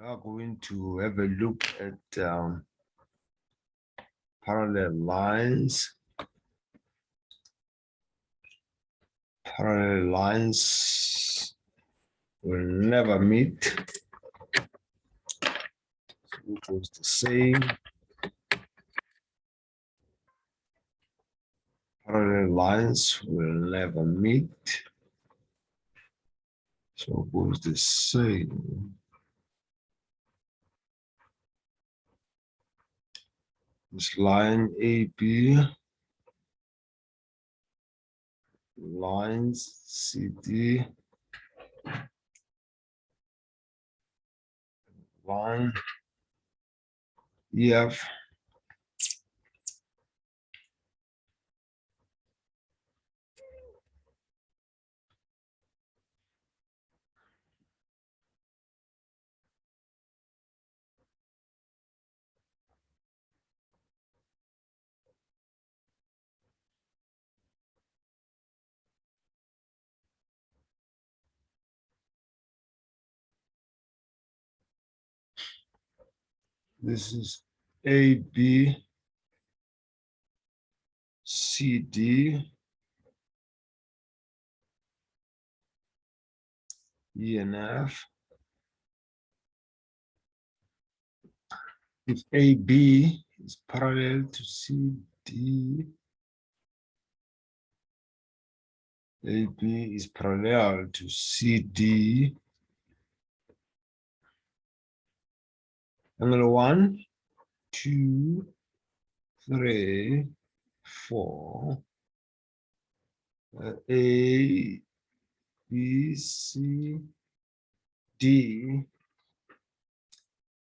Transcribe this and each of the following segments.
are going to have a look at parallel lines. Parallel lines will never meet. It was the same. Parallel lines will never meet. So it was the same. This line AB, lines CD, line EF, this is AB, CD, E and F. If AB is parallel to CD, AB is parallel to CD, angle 1, 2, 3, 4, A, B, C, D.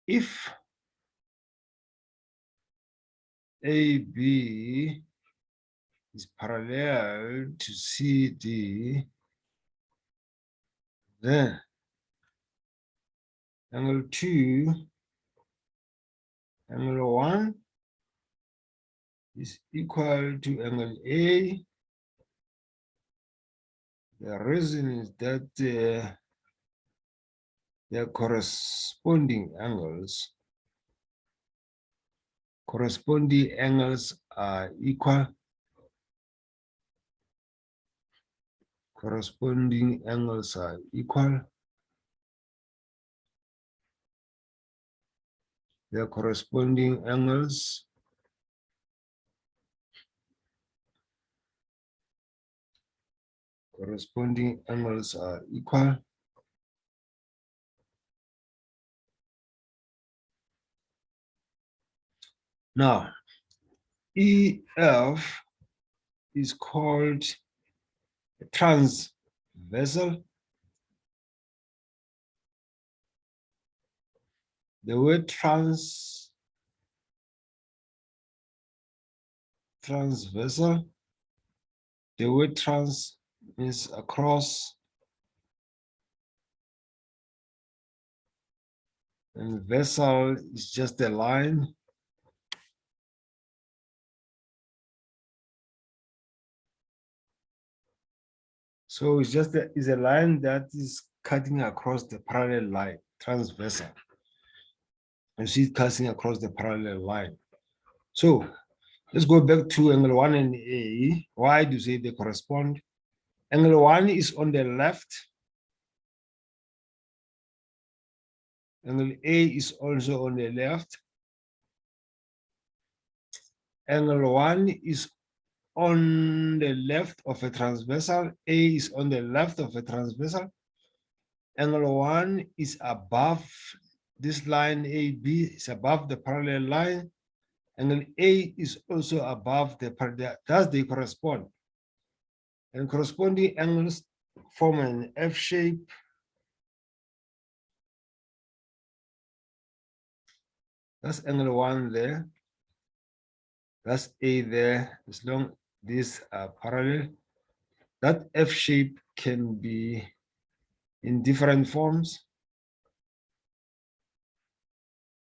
If AB is parallel to CD, then angle 2, angle 1 is equal to angle A. The reason is that their corresponding angles are equal. Corresponding angles are equal. Their corresponding angles are equal. Now, EF is called a transversal. The word transversal, the word trans means across, and versal is just a line. So it's just a line that is cutting across the parallel line, transversal. You see it cutting across the parallel line. So let's go back to angle 1 and A. Why do you say they correspond? Angle 1 is on the left. Angle A is also on the left. Angle 1 is on the left of a transversal. A is on the left of a transversal. Angle 1 is above this line. AB is above the parallel line. Angle A is also above the parallel. Thus they correspond. And corresponding angles form an F shape. That's angle 1 there. That's A there. As long these are parallel, that F shape can be in different forms.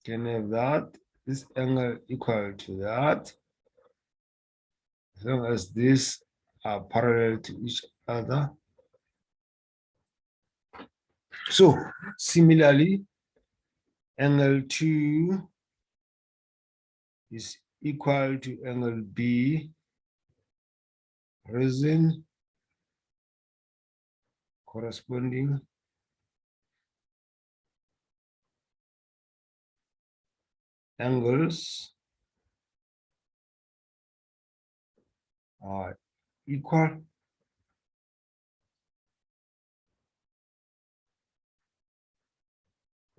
Can have that, this angle equal to that, as long as these are parallel to each other. So similarly, angle 2 is equal to angle B, reason corresponding angles are equal.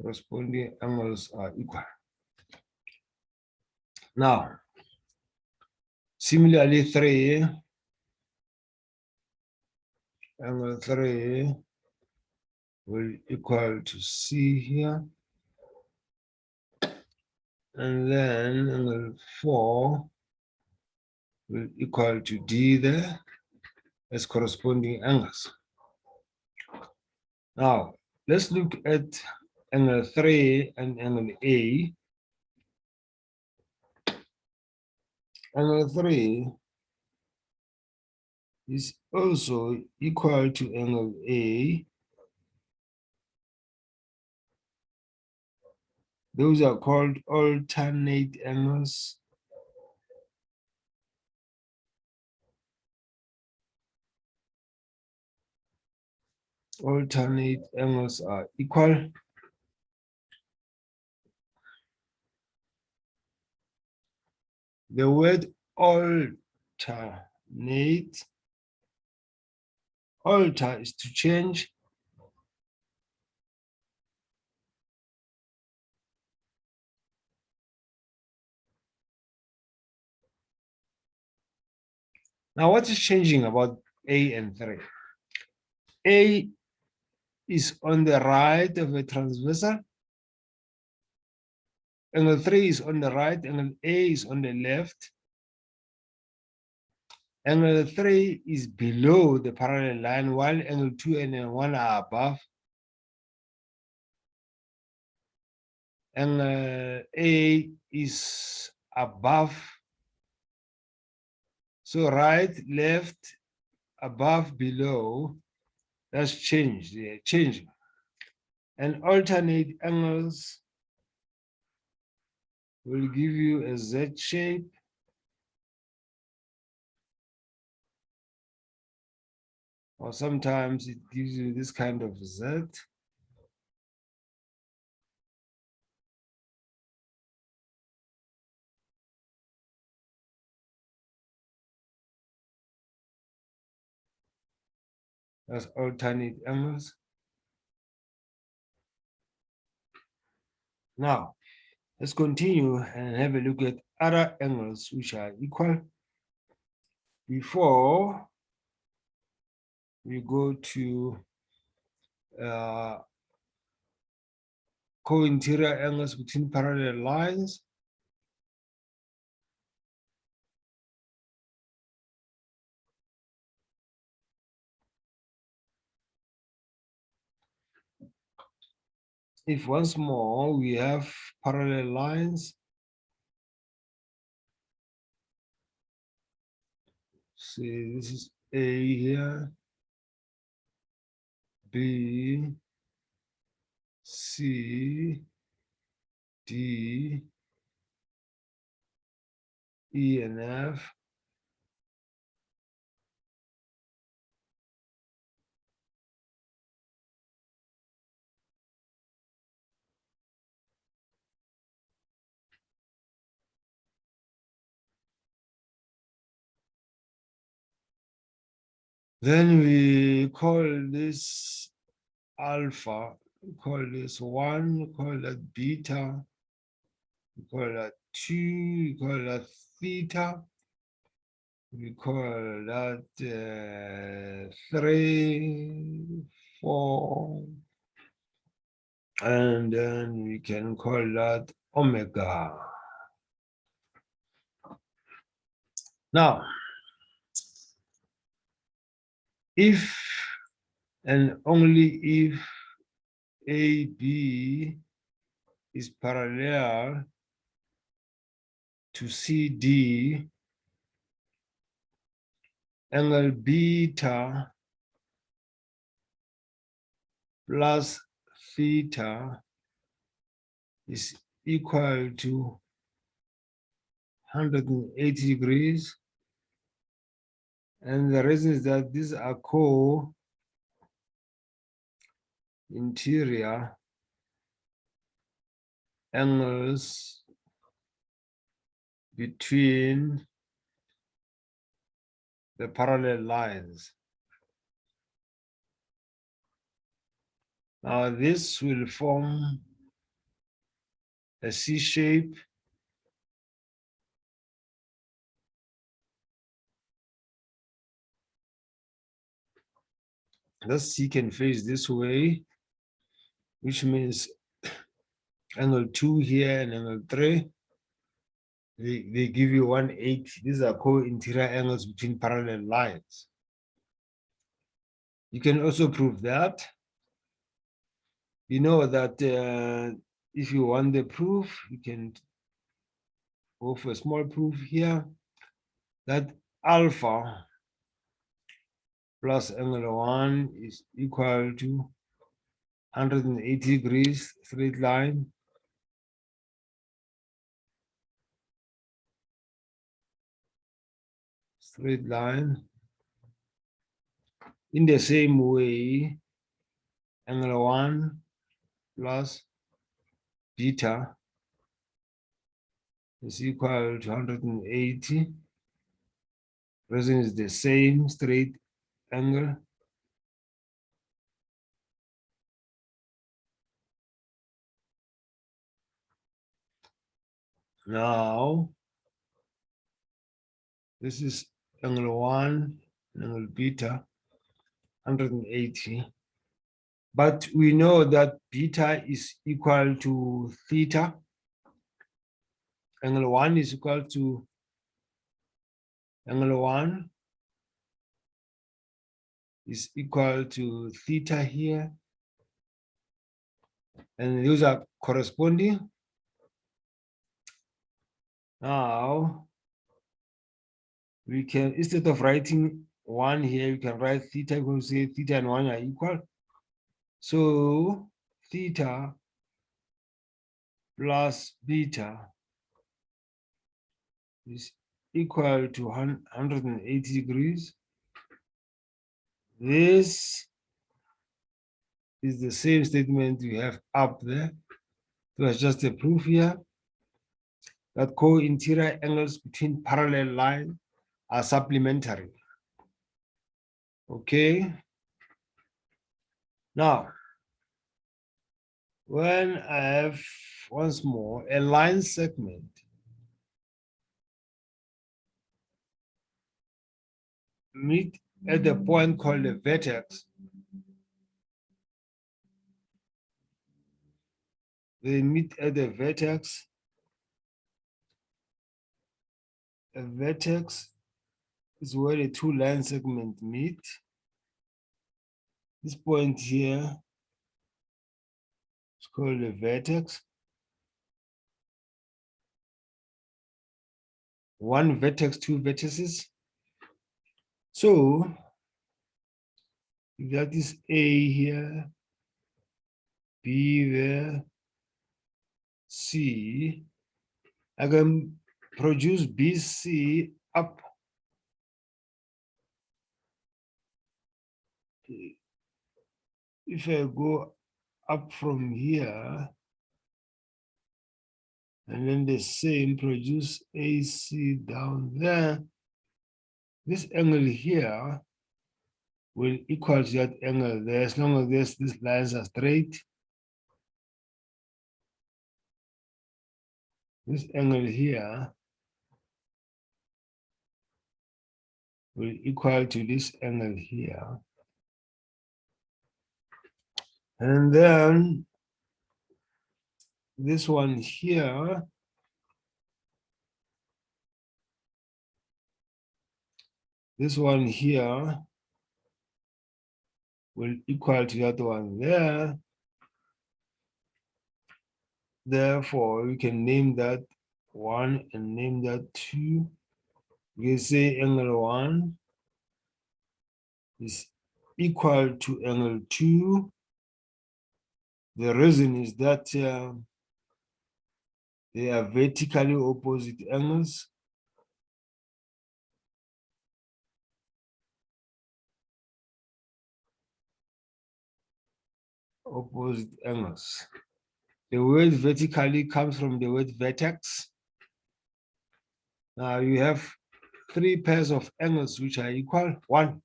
Corresponding angles are equal. Now, similarly, angle 3 will equal to C here. And then angle 4 will equal to D there as corresponding angles. Now, let's look at angle 3 and angle A. Angle 3 is also equal to angle A. Those are called alternate angles. Alternate angles are equal. The word alternate, alter is to change. Now, what is changing about A and 3? A is on the right of a transversal. Angle 3 is on the right, angle A is on the left. Angle 3 is below the parallel line, while angle 2 and angle 1 are above. Angle A is above. So right, left, above, below, that's changed, changing. And alternate angles will give you a Z shape. Or sometimes it gives you this kind of Z. That's alternate angles. Now, let's continue and have a look at other angles which are equal. Before we go to co-interior angles between parallel lines, if once more we have parallel lines, see this is A here, B, C, D, E, and F. Then we call this alpha, we call this 1, we call that beta, we call that 2, we call that theta, we call that 3, 4, and then we can call that omega. Now, if and only if AB is parallel to CD, angle beta plus theta is equal to 180 degrees. And the reason is that these are co-interior angles between the parallel lines. Now this will form a C shape This C can face this way, which means angle 2 here and angle 3. They give you 180. These are co-interior angles between parallel lines. You can also prove that. You know that if you want the proof, you can go for a small proof here, that alpha plus angle 1 is equal to 180 degrees straight line. Straight line. In the same way, angle 1 plus beta is equal to 180. Reason is the same straight angle. Now, this is angle 1, angle beta, 180. But we know that beta is equal to theta. Angle 1 is equal to angle 1 is equal to theta here. And those are corresponding. Now, we can, instead of writing 1 here, you can write theta, because say theta and 1 are equal. So theta plus beta is equal to 180 degrees. This is the same statement we have up there. So it's just a proof here that co-interior angles between parallel lines are supplementary. Okay. Now, when I have once more a line segment meet at the point called the vertex, they meet at the vertex. A vertex is where the two line segments meet. This point here is called the vertex. One vertex, two vertices. So that is A here, B there, C. I can produce BC up. If I go up from here, and then the same produce AC down there, this angle here will equal to that angle there, as long as these lines are straight. This angle here will equal to this angle here. And then this one here will equal to that one there. Therefore, we can name that 1 and name that 2. We can say angle 1 is equal to angle 2. The reason is that They are vertically opposite angles. Opposite angles. The word vertically comes from the word vertex. Now you have three pairs of angles which are equal. One,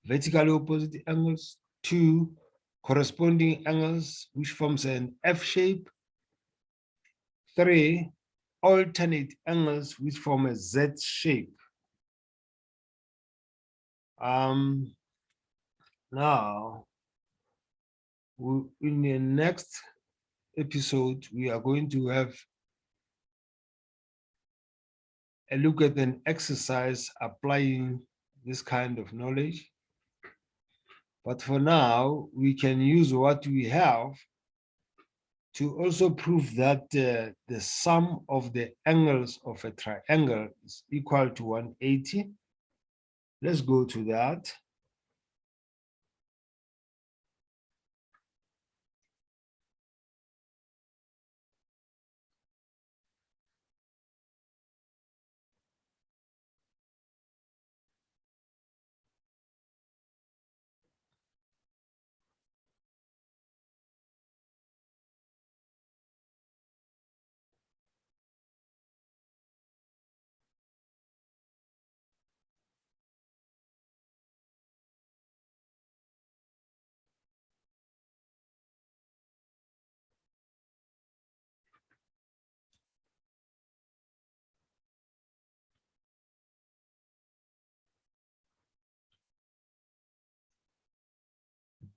vertically opposite angles. Two, corresponding angles which forms an F shape. Three, alternate angles which form a Z shape. Now, in the next episode, we are going to have a look at an exercise applying this kind of knowledge. But for now, we can use what we have to also prove that the sum of the angles of a triangle is equal to 180. Let's go to that.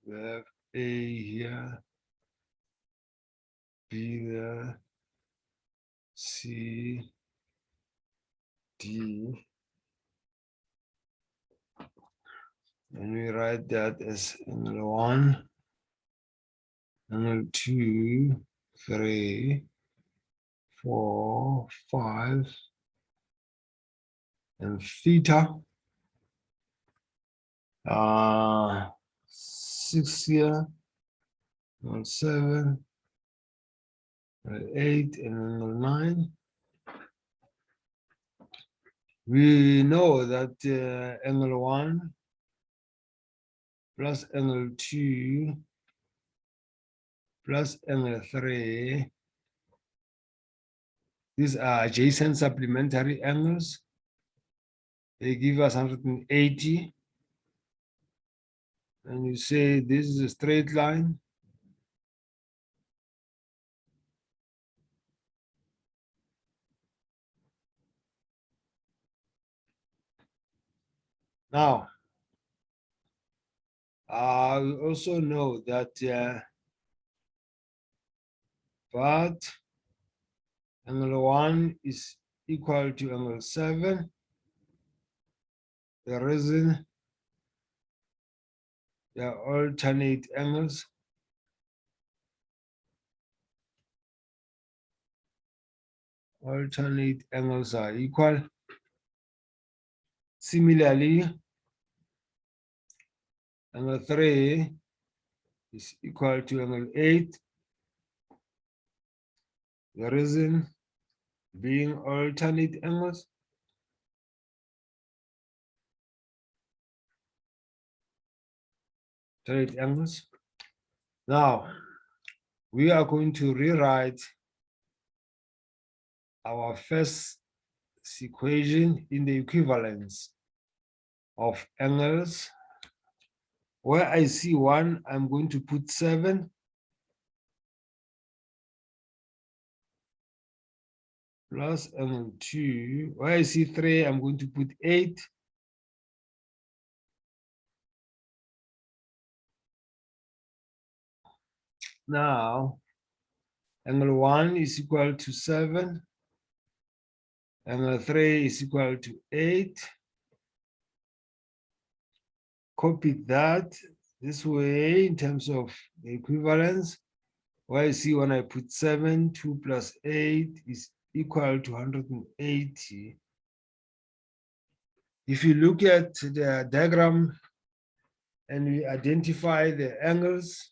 We have A here, B there, C, D, and we write that as angle 1, angle 2, 3, 4, 5, and theta. 6 here, angle 7, angle 8, and angle 9. We know that angle 1 plus angle 2 plus angle 3, these are adjacent supplementary angles. They give us 180. And you say this is a straight line. Now, we also know that but angle 1 is equal to angle 7. The reason they are alternate angles. Alternate angles are equal. Similarly, angle 3 is equal to angle 8. The reason being alternate angles. Alternate angles. Now, we are going to rewrite our first equation in the equivalence of angles. Where I see 1, I'm going to put 7. Plus angle 2. Where I see 3, I'm going to put 8. Now, angle 1 is equal to 7. Angle 3 is equal to 8. Copy that this way in terms of the equivalence. Where I see when I put 7, 2 plus 8 is equal to 180. If you look at the diagram and we identify the angles,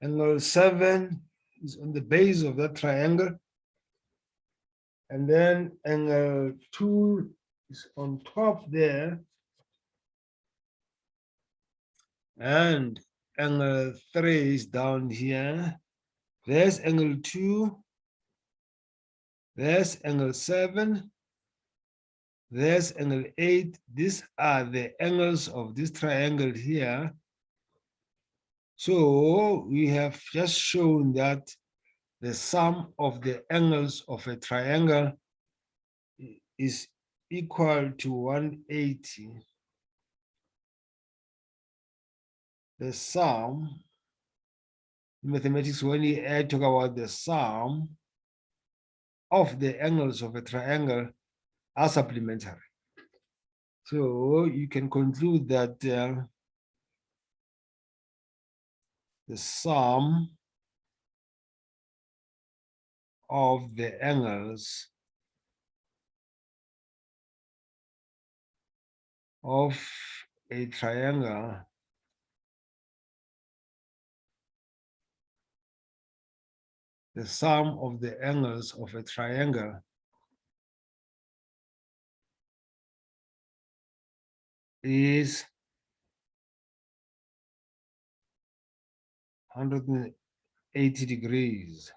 angle 7 is on the base of that triangle. And then angle 2 is on top there. And angle 3 is down here. There's angle 2. There's angle 7. There's angle 8. These are the angles of this triangle here. So we have just shown that the sum of the angles of a triangle is equal to 180. The sum, in mathematics, when you talk about the sum of the angles of a triangle are supplementary. So you can conclude that the sum of the angles of a triangle the sum of the angles of a triangle is 180 degrees.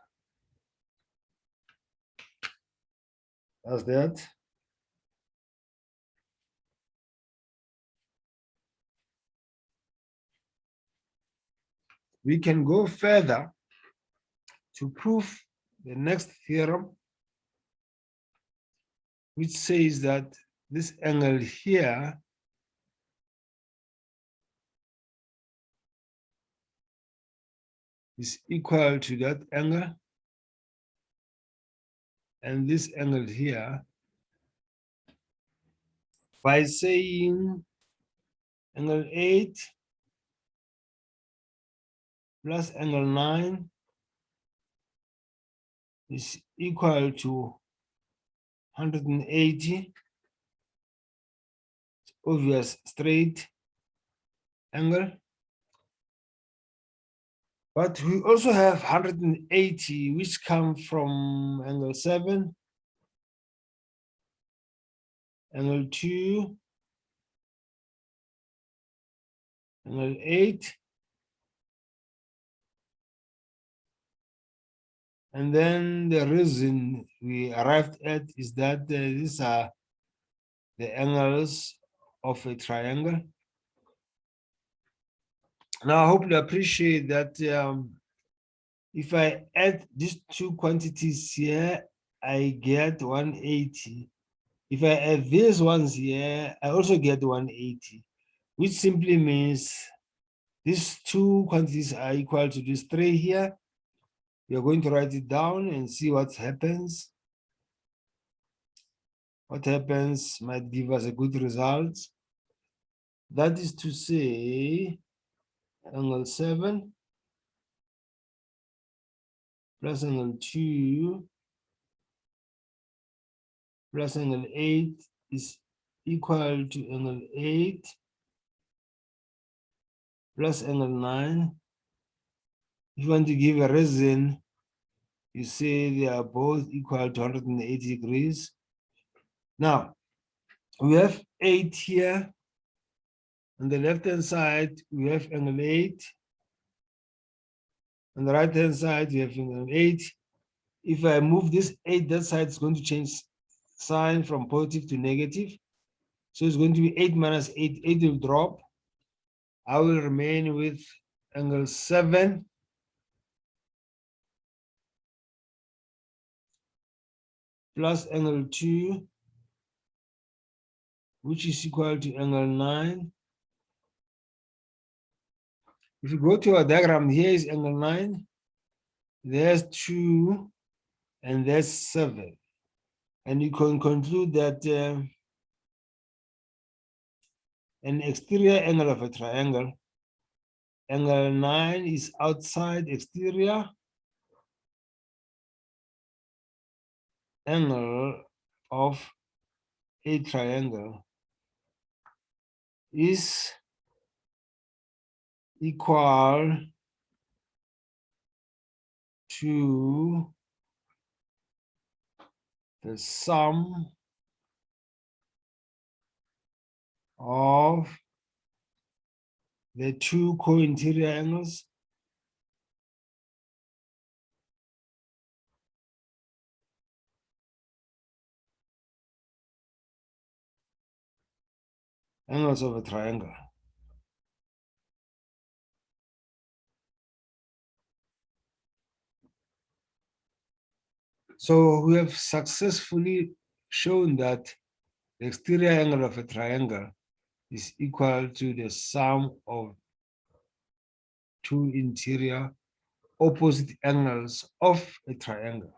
That's that. We can go further to prove the next theorem, which says that this angle here is equal to that angle, and this angle here, by saying angle 8 plus angle 9 is equal to 180, obvious straight angle. But we also have 180, which come from angle 7, angle 2, angle 8, and then the reason we arrived at is that these are the angles of a triangle. Now, I hope you appreciate that if I add these two quantities here, I get 180. If I add these ones here, I also get 180, which simply means these two quantities are equal to these 3 here. We are going to write it down and see what happens. What happens might give us a good result. That is to say, angle 7 plus angle 2 plus angle 8 is equal to angle 8 plus angle 9. If you want to give a reason, you say they are both equal to 180 degrees. Now, we have 8 here. On the left-hand side, we have angle 8. On the right-hand side, we have angle 8. If I move this 8, that side is going to change sign from positive to negative. So it's going to be 8 minus 8. 8 will drop. I will remain with angle 7 plus angle 2, which is equal to angle 9. If you go to our diagram, here is angle 9, there's 2, and there's 7. And you can conclude that an exterior angle of a triangle, angle 9 is outside exterior angle of a triangle is equal to the sum of the two co-interior angles of a triangle. So we have successfully shown that the exterior angle of a triangle is equal to the sum of two interior opposite angles of a triangle.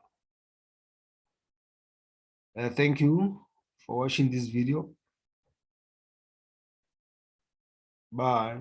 Thank you for watching this video. Bye.